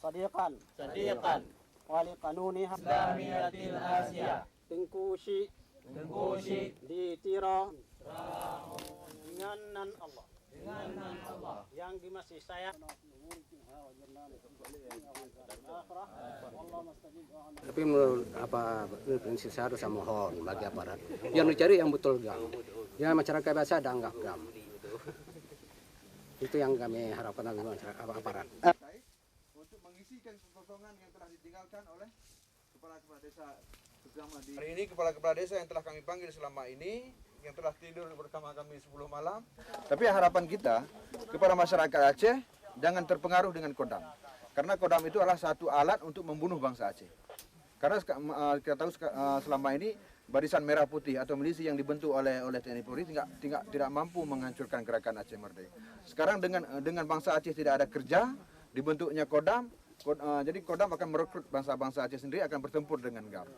Sadiqan wali kanuniha Islamiyatil Asia tengkusi ditiro dengan nan Allah yang dimasih saya. Tapi menurut prinsip saya harus mohon bagi aparat yang dicari yang betul gam. Ya masyarakat biasa ada anggap gam. Itu yang kami harapkan dari masyarakat aparat. Untuk mengisikan kekosongan yang telah ditinggalkan oleh kepala-kepala desa bersama di hari ini, kepala-kepala desa yang telah kami panggil selama ini, yang telah tidur bersama kami 10 malam. Tapi harapan kita kepada masyarakat Aceh jangan terpengaruh dengan Kodam. Karena Kodam itu adalah satu alat untuk membunuh bangsa Aceh. Karena kita tahu selama ini Barisan Merah Putih atau milisi yang dibentuk oleh TNI Polri tidak mampu menghancurkan gerakan Aceh Merdeka. Sekarang dengan bangsa Aceh tidak ada kerja, dibentuknya Kodam, jadi Kodam akan merekrut bangsa-bangsa Aceh sendiri akan bertempur dengan GAM.